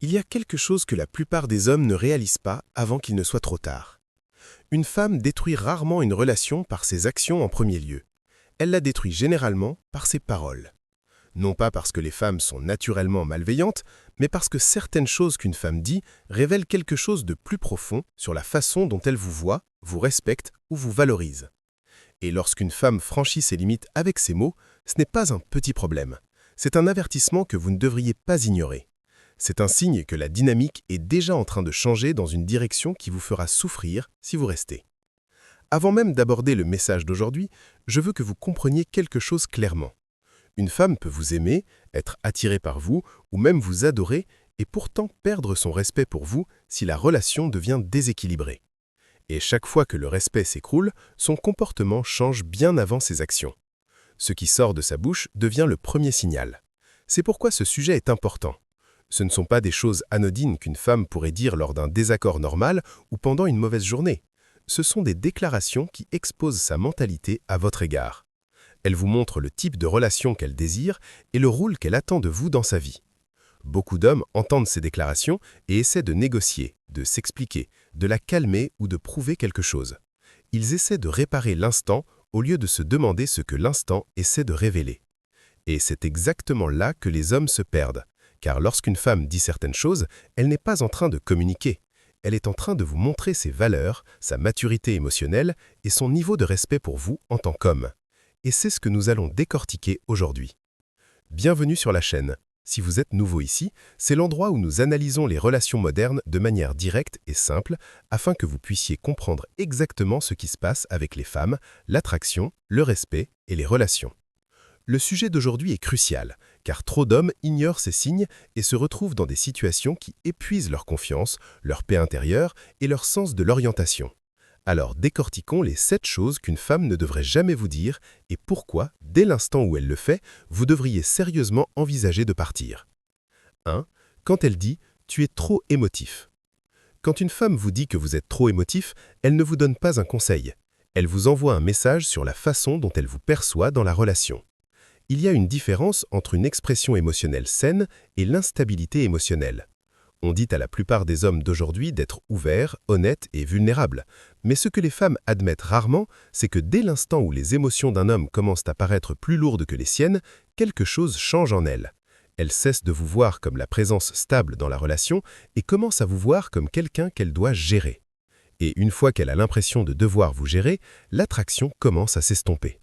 Il y a quelque chose que la plupart des hommes ne réalisent pas avant qu'il ne soit trop tard. Une femme détruit rarement une relation par ses actions en premier lieu. Elle la détruit généralement par ses paroles. Non pas parce que les femmes sont naturellement malveillantes, mais parce que certaines choses qu'une femme dit révèlent quelque chose de plus profond sur la façon dont elle vous voit, vous respecte ou vous valorise. Et lorsqu'une femme franchit ses limites avec ces mots, ce n'est pas un petit problème. C'est un avertissement que vous ne devriez pas ignorer. C'est un signe que la dynamique est déjà en train de changer dans une direction qui vous fera souffrir si vous restez. Avant même d'aborder le message d'aujourd'hui, je veux que vous compreniez quelque chose clairement. Une femme peut vous aimer, être attirée par vous ou même vous adorer et pourtant perdre son respect pour vous si la relation devient déséquilibrée. Et chaque fois que le respect s'écroule, son comportement change bien avant ses actions. Ce qui sort de sa bouche devient le premier signal. C'est pourquoi ce sujet est important. Ce ne sont pas des choses anodines qu'une femme pourrait dire lors d'un désaccord normal ou pendant une mauvaise journée. Ce sont des déclarations qui exposent sa mentalité à votre égard. Elle vous montre le type de relation qu'elle désire et le rôle qu'elle attend de vous dans sa vie. Beaucoup d'hommes entendent ces déclarations et essaient de négocier, de s'expliquer, de la calmer ou de prouver quelque chose. Ils essaient de réparer l'instant au lieu de se demander ce que l'instant essaie de révéler. Et c'est exactement là que les hommes se perdent. Car lorsqu'une femme dit certaines choses, elle n'est pas en train de communiquer. Elle est en train de vous montrer ses valeurs, sa maturité émotionnelle et son niveau de respect pour vous en tant qu'homme. Et c'est ce que nous allons décortiquer aujourd'hui. Bienvenue sur la chaîne. Si vous êtes nouveau ici, c'est l'endroit où nous analysons les relations modernes de manière directe et simple afin que vous puissiez comprendre exactement ce qui se passe avec les femmes, l'attraction, le respect et les relations. Le sujet d'aujourd'hui est crucial, car trop d'hommes ignorent ces signes et se retrouvent dans des situations qui épuisent leur confiance, leur paix intérieure et leur sens de l'orientation. Alors décortiquons les 7 choses qu'une femme ne devrait jamais vous dire et pourquoi, dès l'instant où elle le fait, vous devriez sérieusement envisager de partir. 1. Quand elle dit « tu es trop émotif ». Quand une femme vous dit que vous êtes trop émotif, elle ne vous donne pas un conseil. Elle vous envoie un message sur la façon dont elle vous perçoit dans la relation. Il y a une différence entre une expression émotionnelle saine et l'instabilité émotionnelle. On dit à la plupart des hommes d'aujourd'hui d'être ouverts, honnêtes et vulnérables. Mais ce que les femmes admettent rarement, c'est que dès l'instant où les émotions d'un homme commencent à paraître plus lourdes que les siennes, quelque chose change en elle. Elle cesse de vous voir comme la présence stable dans la relation et commence à vous voir comme quelqu'un qu'elle doit gérer. Et une fois qu'elle a l'impression de devoir vous gérer, l'attraction commence à s'estomper.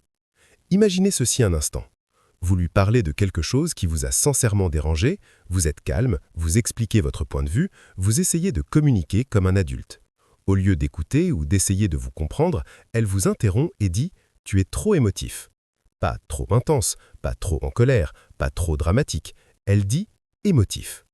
Imaginez ceci un instant. Vous lui parlez de quelque chose qui vous a sincèrement dérangé, vous êtes calme, vous expliquez votre point de vue, vous essayez de communiquer comme un adulte. Au lieu d'écouter ou d'essayer de vous comprendre, elle vous interrompt et dit « tu es trop émotif ». Pas trop intense, pas trop en colère, pas trop dramatique. Elle dit « émotif ».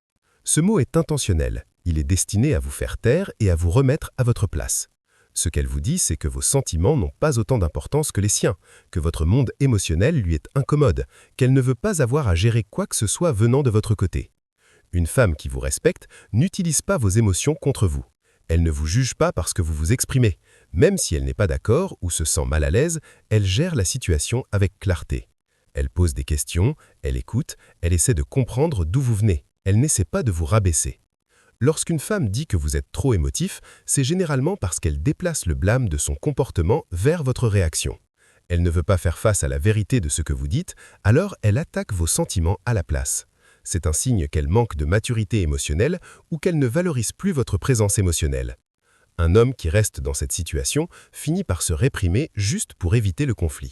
Ce mot est intentionnel, il est destiné à vous faire taire et à vous remettre à votre place. Ce qu'elle vous dit, c'est que vos sentiments n'ont pas autant d'importance que les siens, que votre monde émotionnel lui est incommode, qu'elle ne veut pas avoir à gérer quoi que ce soit venant de votre côté. Une femme qui vous respecte n'utilise pas vos émotions contre vous. Elle ne vous juge pas parce que vous vous exprimez. Même si elle n'est pas d'accord ou se sent mal à l'aise, elle gère la situation avec clarté. Elle pose des questions, elle écoute, elle essaie de comprendre d'où vous venez. Elle n'essaie pas de vous rabaisser. Lorsqu'une femme dit que vous êtes trop émotif, c'est généralement parce qu'elle déplace le blâme de son comportement vers votre réaction. Elle ne veut pas faire face à la vérité de ce que vous dites, alors elle attaque vos sentiments à la place. C'est un signe qu'elle manque de maturité émotionnelle ou qu'elle ne valorise plus votre présence émotionnelle. Un homme qui reste dans cette situation finit par se réprimer juste pour éviter le conflit.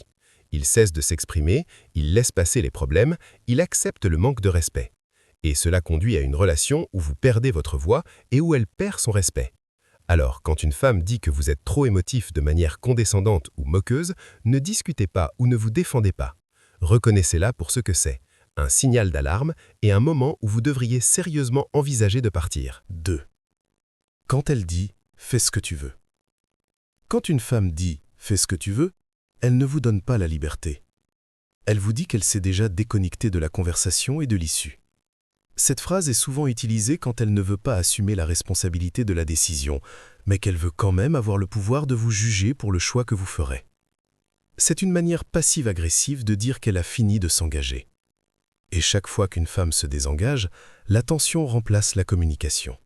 Il cesse de s'exprimer, il laisse passer les problèmes, il accepte le manque de respect. Et cela conduit à une relation où vous perdez votre voix et où elle perd son respect. Alors, quand une femme dit que vous êtes trop émotif de manière condescendante ou moqueuse, ne discutez pas ou ne vous défendez pas. Reconnaissez-la pour ce que c'est, un signal d'alarme et un moment où vous devriez sérieusement envisager de partir. 2. Quand elle dit « fais ce que tu veux ». Quand une femme dit « fais ce que tu veux », elle ne vous donne pas la liberté. Elle vous dit qu'elle s'est déjà déconnectée de la conversation et de l'issue. Cette phrase est souvent utilisée quand elle ne veut pas assumer la responsabilité de la décision, mais qu'elle veut quand même avoir le pouvoir de vous juger pour le choix que vous ferez. C'est une manière passive-agressive de dire qu'elle a fini de s'engager. Et chaque fois qu'une femme se désengage, l'attention remplace la communication.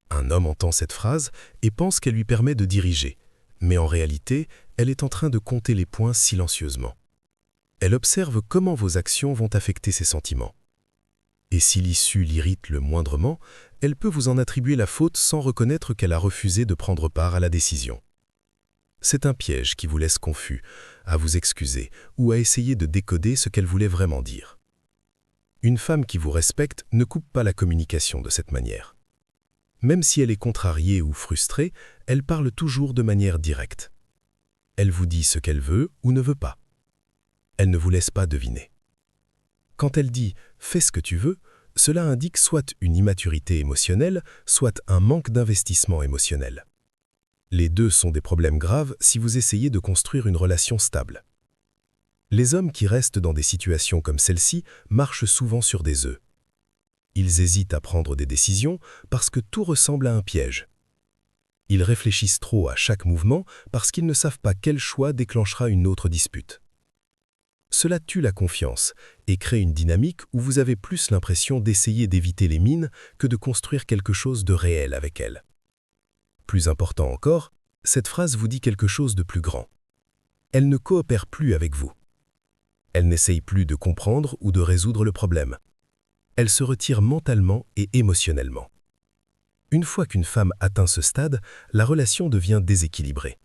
Un homme entend cette phrase et pense qu'elle lui permet de diriger, mais en réalité, elle est en train de compter les points silencieusement. Elle observe comment vos actions vont affecter ses sentiments. Et si l'issue l'irrite le moindrement, elle peut vous en attribuer la faute sans reconnaître qu'elle a refusé de prendre part à la décision. C'est un piège qui vous laisse confus, à vous excuser ou à essayer de décoder ce qu'elle voulait vraiment dire. Une femme qui vous respecte ne coupe pas la communication de cette manière. Même si elle est contrariée ou frustrée, elle parle toujours de manière directe. Elle vous dit ce qu'elle veut ou ne veut pas. Elle ne vous laisse pas deviner. Quand elle dit « fais ce que tu veux », cela indique soit une immaturité émotionnelle, soit un manque d'investissement émotionnel. Les deux sont des problèmes graves si vous essayez de construire une relation stable. Les hommes qui restent dans des situations comme celle-ci marchent souvent sur des œufs. Ils hésitent à prendre des décisions parce que tout ressemble à un piège. Ils réfléchissent trop à chaque mouvement parce qu'ils ne savent pas quel choix déclenchera une autre dispute. Cela tue la confiance et crée une dynamique où vous avez plus l'impression d'essayer d'éviter les mines que de construire quelque chose de réel avec elle. Plus important encore, cette phrase vous dit quelque chose de plus grand. Elle ne coopère plus avec vous. Elle n'essaye plus de comprendre ou de résoudre le problème. Elle se retire mentalement et émotionnellement. Une fois qu'une femme atteint ce stade, la relation devient déséquilibrée.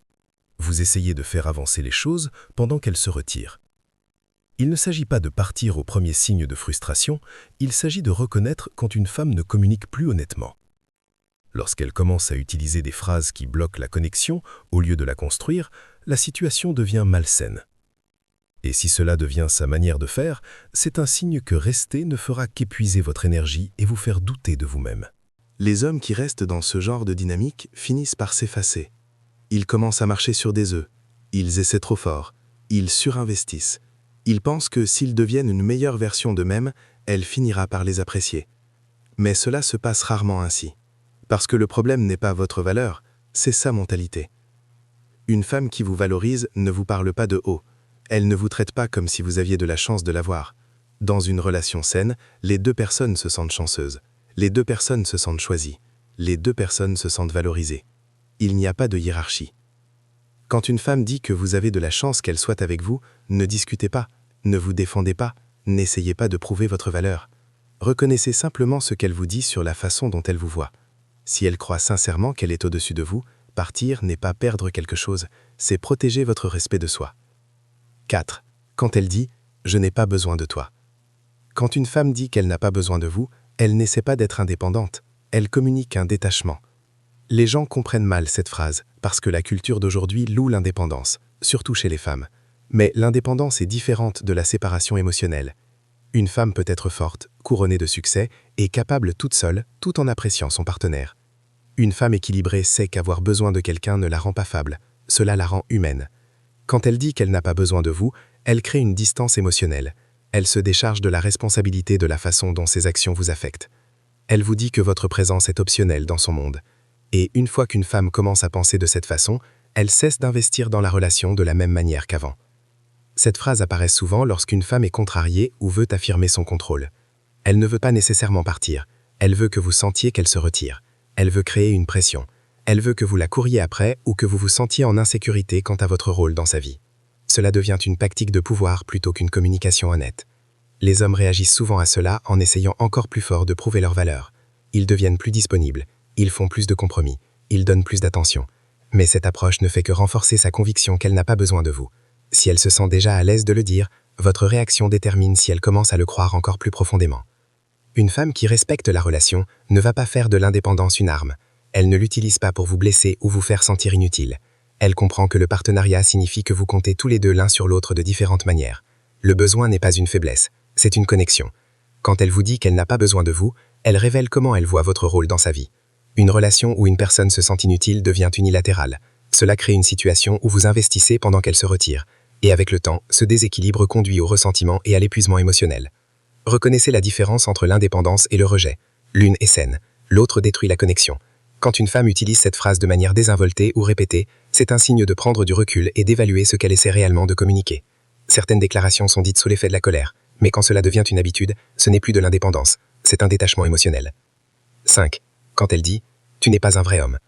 Vous essayez de faire avancer les choses pendant qu'elle se retire. Il ne s'agit pas de partir au premier signe de frustration, il s'agit de reconnaître quand une femme ne communique plus honnêtement. Lorsqu'elle commence à utiliser des phrases qui bloquent la connexion au lieu de la construire, la situation devient malsaine. Et si cela devient sa manière de faire, c'est un signe que rester ne fera qu'épuiser votre énergie et vous faire douter de vous-même. Les hommes qui restent dans ce genre de dynamique finissent par s'effacer. Ils commencent à marcher sur des œufs. Ils essaient trop fort. Ils surinvestissent. Ils pensent que s'ils deviennent une meilleure version d'eux-mêmes, elle finira par les apprécier. Mais cela se passe rarement ainsi. Parce que le problème n'est pas votre valeur, c'est sa mentalité. Une femme qui vous valorise ne vous parle pas de haut. Elle ne vous traite pas comme si vous aviez de la chance de l'avoir. Dans une relation saine, les deux personnes se sentent chanceuses. Les deux personnes se sentent choisies. Les deux personnes se sentent valorisées. Il n'y a pas de hiérarchie. Quand une femme dit que vous avez de la chance qu'elle soit avec vous, ne discutez pas, ne vous défendez pas, n'essayez pas de prouver votre valeur. Reconnaissez simplement ce qu'elle vous dit sur la façon dont elle vous voit. Si elle croit sincèrement qu'elle est au-dessus de vous, partir n'est pas perdre quelque chose, c'est protéger votre respect de soi. 4. Quand elle dit « je n'ai pas besoin de toi ». Quand une femme dit qu'elle n'a pas besoin de vous, elle n'essaie pas d'être indépendante, elle communique un détachement. Les gens comprennent mal cette phrase parce que la culture d'aujourd'hui loue l'indépendance, surtout chez les femmes. Mais l'indépendance est différente de la séparation émotionnelle. Une femme peut être forte, couronnée de succès et capable toute seule, tout en appréciant son partenaire. Une femme équilibrée sait qu'avoir besoin de quelqu'un ne la rend pas faible, cela la rend humaine. Quand elle dit qu'elle n'a pas besoin de vous, elle crée une distance émotionnelle. Elle se décharge de la responsabilité de la façon dont ses actions vous affectent. Elle vous dit que votre présence est optionnelle dans son monde. Et une fois qu'une femme commence à penser de cette façon, elle cesse d'investir dans la relation de la même manière qu'avant. Cette phrase apparaît souvent lorsqu'une femme est contrariée ou veut affirmer son contrôle. Elle ne veut pas nécessairement partir, elle veut que vous sentiez qu'elle se retire. Elle veut créer une pression. Elle veut que vous la couriez après ou que vous vous sentiez en insécurité quant à votre rôle dans sa vie. Cela devient une tactique de pouvoir plutôt qu'une communication honnête. Les hommes réagissent souvent à cela en essayant encore plus fort de prouver leur valeur. Ils deviennent plus disponibles, ils font plus de compromis, ils donnent plus d'attention. Mais cette approche ne fait que renforcer sa conviction qu'elle n'a pas besoin de vous. Si elle se sent déjà à l'aise de le dire, votre réaction détermine si elle commence à le croire encore plus profondément. Une femme qui respecte la relation ne va pas faire de l'indépendance une arme. Elle ne l'utilise pas pour vous blesser ou vous faire sentir inutile. Elle comprend que le partenariat signifie que vous comptez tous les deux l'un sur l'autre de différentes manières. Le besoin n'est pas une faiblesse, c'est une connexion. Quand elle vous dit qu'elle n'a pas besoin de vous, elle révèle comment elle voit votre rôle dans sa vie. Une relation où une personne se sent inutile devient unilatérale. Cela crée une situation où vous investissez pendant qu'elle se retire. Et avec le temps, ce déséquilibre conduit au ressentiment et à l'épuisement émotionnel. Reconnaissez la différence entre l'indépendance et le rejet. L'une est saine, l'autre détruit la connexion. Quand une femme utilise cette phrase de manière désinvoltée ou répétée, c'est un signe de prendre du recul et d'évaluer ce qu'elle essaie réellement de communiquer. Certaines déclarations sont dites sous l'effet de la colère, Mais quand cela devient une habitude, ce n'est plus de l'indépendance, c'est un détachement émotionnel. 5. Quand elle dit « tu n'es pas un vrai homme ».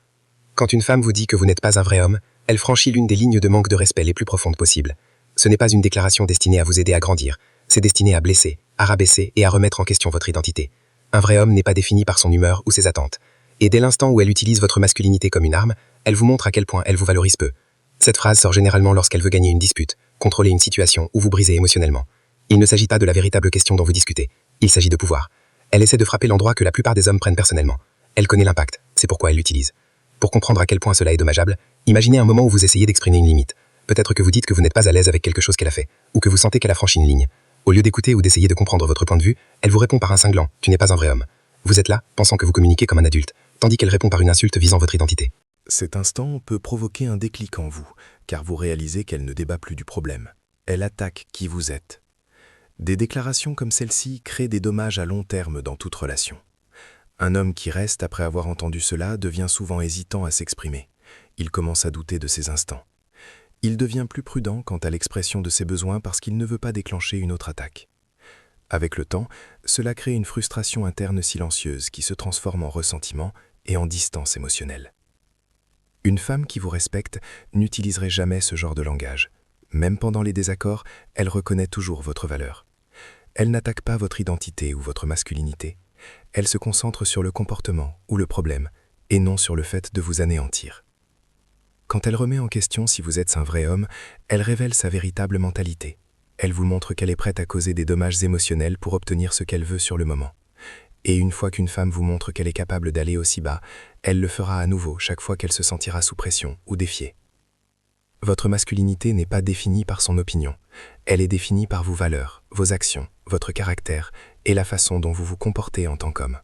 Quand une femme vous dit que vous n'êtes pas un vrai homme, elle franchit l'une des lignes de manque de respect les plus profondes possibles. Ce n'est pas une déclaration destinée à vous aider à grandir, c'est destiné à blesser, à rabaisser et à remettre en question votre identité. Un vrai homme n'est pas défini par son humeur ou ses attentes. Et dès l'instant où elle utilise votre masculinité comme une arme, elle vous montre à quel point elle vous valorise peu. Cette phrase sort généralement lorsqu'elle veut gagner une dispute, contrôler une situation ou vous briser émotionnellement. Il ne s'agit pas de la véritable question dont vous discutez, il s'agit de pouvoir. Elle essaie de frapper l'endroit que la plupart des hommes prennent personnellement. Elle connaît l'impact, c'est pourquoi elle l'utilise. Pour comprendre à quel point cela est dommageable, imaginez un moment où vous essayez d'exprimer une limite. Peut-être que vous dites que vous n'êtes pas à l'aise avec quelque chose qu'elle a fait, ou que vous sentez qu'elle a franchi une ligne. Au lieu d'écouter ou d'essayer de comprendre votre point de vue, elle vous répond par un cinglant « tu n'es pas un vrai homme ». Vous êtes là, pensant que vous communiquez comme un adulte, tandis qu'elle répond par une insulte visant votre identité. Cet instant peut provoquer un déclic en vous, car vous réalisez qu'elle ne débat plus du problème. Elle attaque qui vous êtes. Des déclarations comme celle-ci créent des dommages à long terme dans toute relation. Un homme qui reste après avoir entendu cela devient souvent hésitant à s'exprimer. Il commence à douter de ses instants. Il devient plus prudent quant à l'expression de ses besoins parce qu'il ne veut pas déclencher une autre attaque. Avec le temps, cela crée une frustration interne silencieuse qui se transforme en ressentiment et en distance émotionnelle. Une femme qui vous respecte n'utiliserait jamais ce genre de langage. Même pendant les désaccords, elle reconnaît toujours votre valeur. Elle n'attaque pas votre identité ou votre masculinité. Elle se concentre sur le comportement ou le problème, et non sur le fait de vous anéantir. Quand elle remet en question si vous êtes un vrai homme, elle révèle sa véritable mentalité. Elle vous montre qu'elle est prête à causer des dommages émotionnels pour obtenir ce qu'elle veut sur le moment. Et une fois qu'une femme vous montre qu'elle est capable d'aller aussi bas, elle le fera à nouveau chaque fois qu'elle se sentira sous pression ou défiée. Votre masculinité n'est pas définie par son opinion. Elle est définie par vos valeurs, vos actions, votre caractère et la façon dont vous vous comportez en tant qu'homme.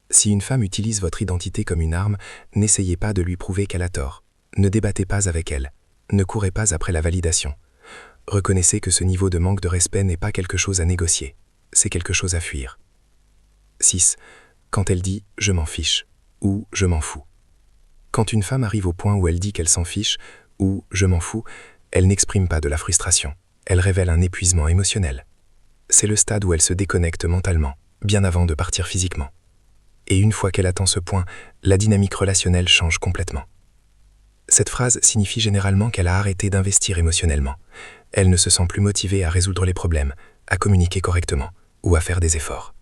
Si une femme utilise votre identité comme une arme, n'essayez pas de lui prouver qu'elle a tort. Ne débattez pas avec elle. Ne courez pas après la validation. Reconnaissez que ce niveau de manque de respect n'est pas quelque chose à négocier. C'est quelque chose à fuir. 6. Quand elle dit « je m'en fiche » ou « je m'en fous ». Quand une femme arrive au point où elle dit qu'elle s'en fiche ou « je m'en fous », elle n'exprime pas de la frustration. Elle révèle un épuisement émotionnel. C'est le stade où elle se déconnecte mentalement, bien avant de partir physiquement. Et une fois qu'elle atteint ce point, la dynamique relationnelle change complètement. Cette phrase signifie généralement qu'elle a arrêté d'investir émotionnellement. Elle ne se sent plus motivée à résoudre les problèmes, à communiquer correctement ou à faire des efforts.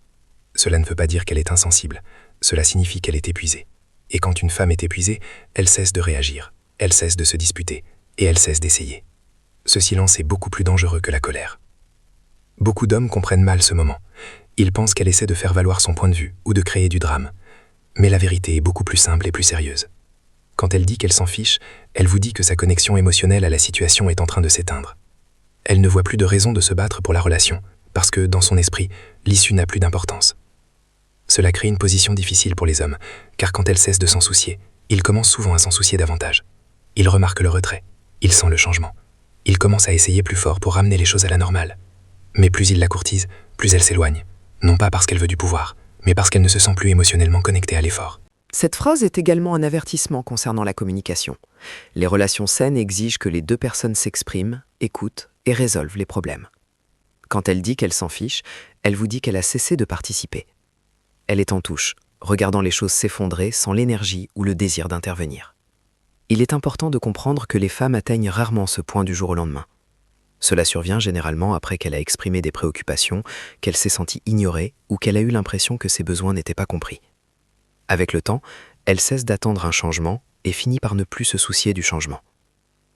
Cela ne veut pas dire qu'elle est insensible, cela signifie qu'elle est épuisée. Et quand une femme est épuisée, elle cesse de réagir, elle cesse de se disputer et elle cesse d'essayer. Ce silence est beaucoup plus dangereux que la colère. Beaucoup d'hommes comprennent mal ce moment. Ils pensent qu'elle essaie de faire valoir son point de vue ou de créer du drame. Mais la vérité est beaucoup plus simple et plus sérieuse. Quand elle dit qu'elle s'en fiche, elle vous dit que sa connexion émotionnelle à la situation est en train de s'éteindre. Elle ne voit plus de raison de se battre pour la relation, parce que, dans son esprit, l'issue n'a plus d'importance. Cela crée une position difficile pour les hommes, car quand elle cesse de s'en soucier, il commence souvent à s'en soucier davantage. Il remarque le retrait, il sent le changement. Il commence à essayer plus fort pour ramener les choses à la normale. Mais plus il la courtise, plus elle s'éloigne. Non pas parce qu'elle veut du pouvoir, mais parce qu'elle ne se sent plus émotionnellement connectée à l'effort. Cette phrase est également un avertissement concernant la communication. Les relations saines exigent que les deux personnes s'expriment, écoutent et résolvent les problèmes. Quand elle dit qu'elle s'en fiche, elle vous dit qu'elle a cessé de participer. Elle est en touche, regardant les choses s'effondrer sans l'énergie ou le désir d'intervenir. Il est important de comprendre que les femmes atteignent rarement ce point du jour au lendemain. Cela survient généralement après qu'elle a exprimé des préoccupations, qu'elle s'est sentie ignorée ou qu'elle a eu l'impression que ses besoins n'étaient pas compris. Avec le temps, elle cesse d'attendre un changement et finit par ne plus se soucier du changement.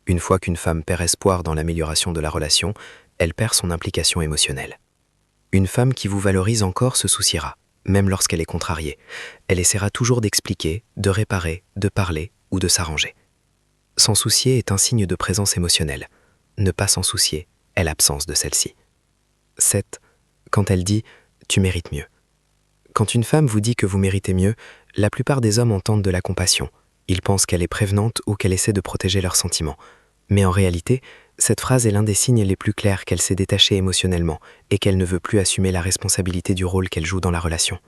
Une fois qu'une femme perd espoir dans l'amélioration de la relation, elle perd son implication émotionnelle. Une femme qui vous valorise encore se souciera, même lorsqu'elle est contrariée. Elle essaiera toujours d'expliquer, de réparer, de parler ou de s'arranger. S'en soucier est un signe de présence émotionnelle. Ne pas s'en soucier est l'absence de celle-ci. 7. Quand elle dit « tu mérites mieux ». Quand une femme vous dit que vous méritez mieux, la plupart des hommes entendent de la compassion. Ils pensent qu'elle est prévenante ou qu'elle essaie de protéger leurs sentiments. Mais en réalité, cette phrase est l'un des signes les plus clairs qu'elle s'est détachée émotionnellement et qu'elle ne veut plus assumer la responsabilité du rôle qu'elle joue dans la relation.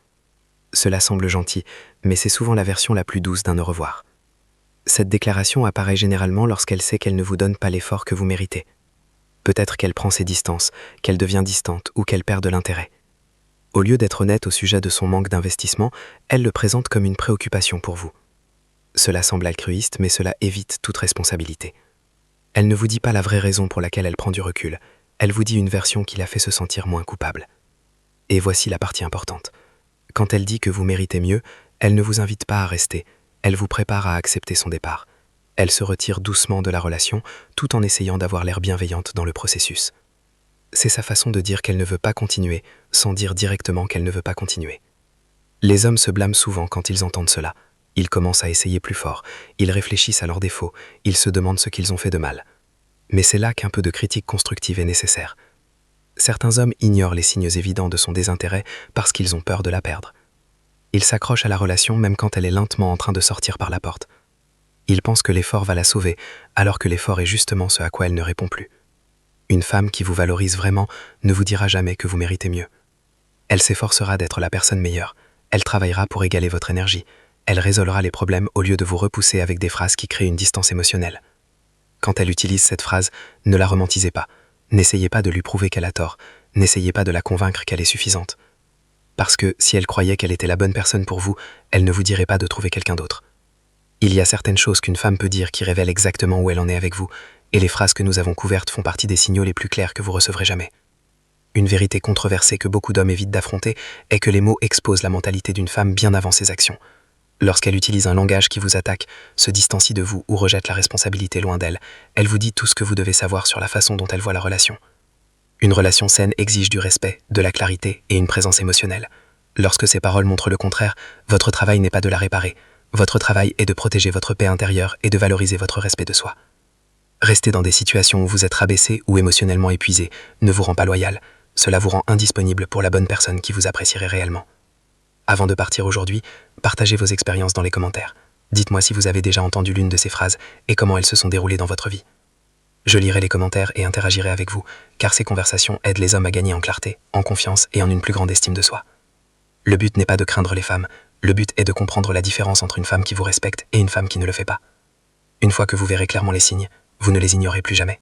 Cela semble gentil, mais c'est souvent la version la plus douce d'un au revoir. Cette déclaration apparaît généralement lorsqu'elle sait qu'elle ne vous donne pas l'effort que vous méritez. Peut-être qu'elle prend ses distances, qu'elle devient distante ou qu'elle perd de l'intérêt. Au lieu d'être honnête au sujet de son manque d'investissement, elle le présente comme une préoccupation pour vous. Cela semble altruiste, mais cela évite toute responsabilité. Elle ne vous dit pas la vraie raison pour laquelle elle prend du recul. Elle vous dit une version qui la fait se sentir moins coupable. Et voici la partie importante. Quand elle dit que vous méritez mieux, elle ne vous invite pas à rester. Elle vous prépare à accepter son départ. Elle se retire doucement de la relation, tout en essayant d'avoir l'air bienveillante dans le processus. C'est sa façon de dire qu'elle ne veut pas continuer, sans dire directement qu'elle ne veut pas continuer. Les hommes se blâment souvent quand ils entendent cela. Ils commencent à essayer plus fort, ils réfléchissent à leurs défauts, ils se demandent ce qu'ils ont fait de mal. Mais c'est là qu'un peu de critique constructive est nécessaire. Certains hommes ignorent les signes évidents de son désintérêt parce qu'ils ont peur de la perdre. Ils s'accrochent à la relation même quand elle est lentement en train de sortir par la porte. Ils pensent que l'effort va la sauver, alors que l'effort est justement ce à quoi elle ne répond plus. Une femme qui vous valorise vraiment ne vous dira jamais que vous méritez mieux. Elle s'efforcera d'être la personne meilleure. Elle travaillera pour égaler votre énergie. Elle résolvera les problèmes au lieu de vous repousser avec des phrases qui créent une distance émotionnelle. Quand elle utilise cette phrase, ne la romantisez pas. N'essayez pas de lui prouver qu'elle a tort. N'essayez pas de la convaincre qu'elle est suffisante. Parce que si elle croyait qu'elle était la bonne personne pour vous, elle ne vous dirait pas de trouver quelqu'un d'autre. Il y a certaines choses qu'une femme peut dire qui révèlent exactement où elle en est avec vous, et les phrases que nous avons couvertes font partie des signaux les plus clairs que vous recevrez jamais. Une vérité controversée que beaucoup d'hommes évitent d'affronter est que les mots exposent la mentalité d'une femme bien avant ses actions. Lorsqu'elle utilise un langage qui vous attaque, se distancie de vous ou rejette la responsabilité loin d'elle, elle vous dit tout ce que vous devez savoir sur la façon dont elle voit la relation. Une relation saine exige du respect, de la clarité et une présence émotionnelle. Lorsque ces paroles montrent le contraire, votre travail n'est pas de la réparer. Votre travail est de protéger votre paix intérieure et de valoriser votre respect de soi. Rester dans des situations où vous êtes rabaissé ou émotionnellement épuisé ne vous rend pas loyal. Cela vous rend indisponible pour la bonne personne qui vous apprécierait réellement. Avant de partir aujourd'hui, partagez vos expériences dans les commentaires. Dites-moi si vous avez déjà entendu l'une de ces phrases et comment elles se sont déroulées dans votre vie. Je lirai les commentaires et interagirai avec vous, car ces conversations aident les hommes à gagner en clarté, en confiance et en une plus grande estime de soi. Le but n'est pas de craindre les femmes, le but est de comprendre la différence entre une femme qui vous respecte et une femme qui ne le fait pas. Une fois que vous verrez clairement les signes, vous ne les ignorez plus jamais.